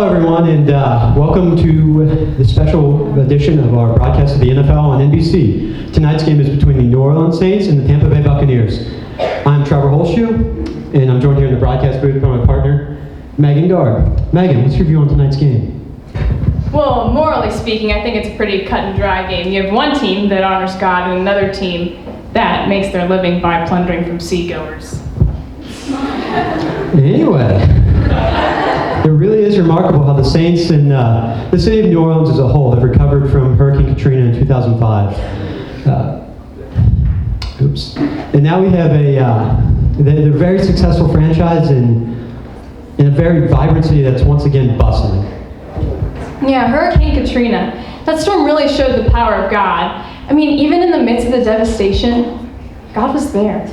Hello, everyone, and welcome to the special edition of our broadcast of the NFL on NBC. Tonight's game is between the New Orleans Saints and the Tampa Bay Buccaneers. I'm Trevor Holshoe, and I'm joined here in the broadcast booth by my partner, Megan Gard. Megan, what's your view on tonight's game? Well, morally speaking, I think it's a pretty cut and dry game. You have one team that honors God and another team that makes their living by plundering from seagoers. Anyway, it really is remarkable how the Saints and the city of New Orleans as a whole have recovered from Hurricane Katrina in 2005. And now we have they're a very successful franchise in a very vibrant city that's once again bustling. Yeah, Hurricane Katrina. That storm really showed the power of God. I mean, even in the midst of the devastation, God was there.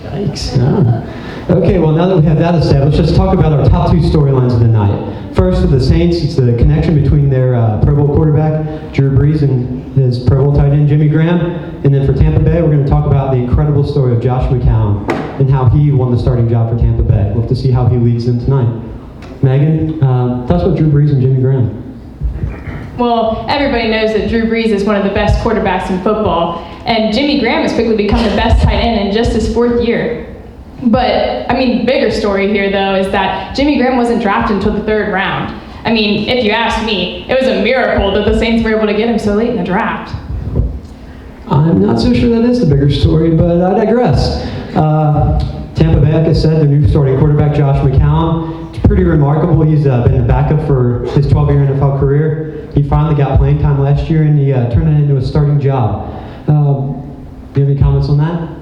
Yikes. Yeah. Okay, well, now that we have that established, let's talk about our top two storylines of the night. First, with the Saints, it's the connection between their Pro Bowl quarterback, Drew Brees, and his Pro Bowl tight end, Jimmy Graham. And then for Tampa Bay, we're going to talk about the incredible story of Josh McCown and how he won the starting job for Tampa Bay. We'll have to see how he leads them tonight. Megan, tell us about Drew Brees and Jimmy Graham. Well, everybody knows that Drew Brees is one of the best quarterbacks in football, and Jimmy Graham has quickly become the best tight end in just his fourth year. But, I mean, the bigger story here, though, is that Jimmy Graham wasn't drafted until the third round. I mean, if you ask me, it was a miracle that the Saints were able to get him so late in the draft. I'm not so sure that is the bigger story, but I digress. Tampa Bay, like I said, their new starting quarterback, Josh McCown. It's pretty remarkable. He's been the backup for his 12-year NFL career. He finally got playing time last year, and he turned it into a starting job. Do you have any comments on that?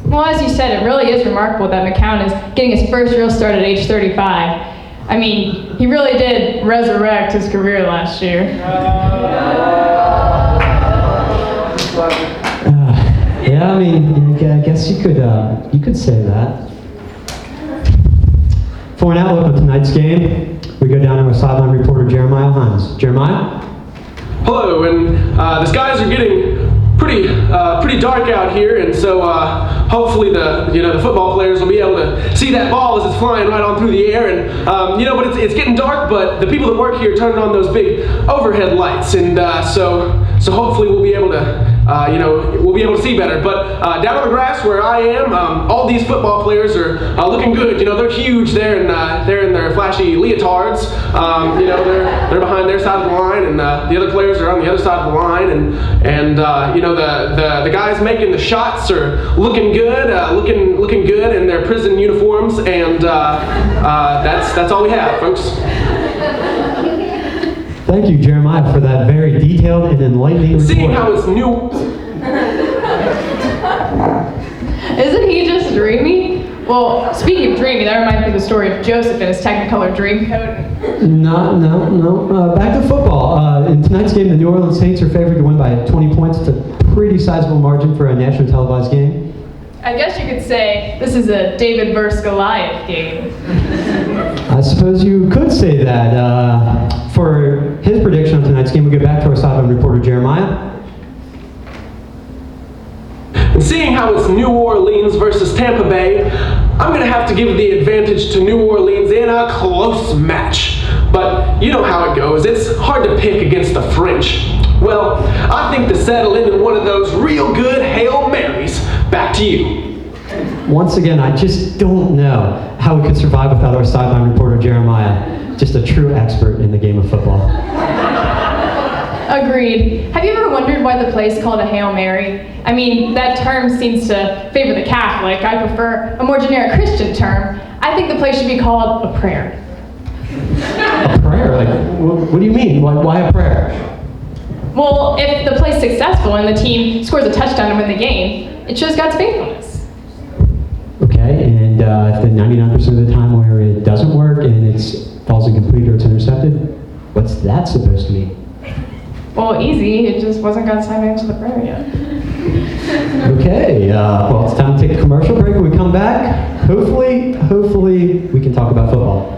Well, as you said, it really is remarkable that McCown is getting his first real start at age 35. I mean, he really did resurrect his career last year. Yeah, I mean, I guess you could say that. For an outlook on tonight's game, we go down to our sideline reporter, Jeremiah Hines. Jeremiah? Hello, and the skies are getting pretty dark out here, and so hopefully the football players will be able to see that ball as it's flying right on through the air, and but it's getting dark, but the people that work here turned on those big overhead lights, and so hopefully we'll be able to see better. But down on the grass where I am, all these football players are looking good. They're huge. They're in their flashy leotards. They're behind their side of the line, and the other players are on the other side of the line, and the guys making the shots are looking good, looking good in their prison uniforms, and that's all we have, folks. Thank you, Jeremiah, for that very detailed and enlightening report. Seeing how it's new. Isn't he just dreamy? Well, speaking of dreamy, that reminds me of the story of Joseph and his Technicolor Dreamcoat. No. Back to football. In tonight's game, the New Orleans Saints are favored to win by 20 points. It's a pretty sizable margin for a nationally televised game. I guess you could say this is a David versus Goliath game. I suppose you could say that. For his prediction on tonight's game, we'll get back to our sideline reporter, Jeremiah. And seeing how it's New Orleans versus Tampa Bay, I'm going to have to give the advantage to New Orleans in a close match. But you know how it goes. It's hard to pick against the French. Well, I think to settle into one of those real good Hail Marys. Back to you. Once again, I just don't know how we could survive without our sideline reporter, Jeremiah. Just a true expert in the game of football. Agreed. Have you ever wondered why the play is called a Hail Mary? I mean, that term seems to favor the Catholic. I prefer a more generic Christian term. I think the play should be called a prayer. A prayer? What do you mean? Why a prayer? Well, if the play's successful and the team scores a touchdown to win the game, it shows God's faithfulness. Okay, and if the 99% of the time where it doesn't work and it falls incomplete or it's intercepted, what's that supposed to mean? Well, easy. It just wasn't God's time to answer the prayer yet. Okay, it's time to take a commercial break. When we come back, hopefully we can talk about football.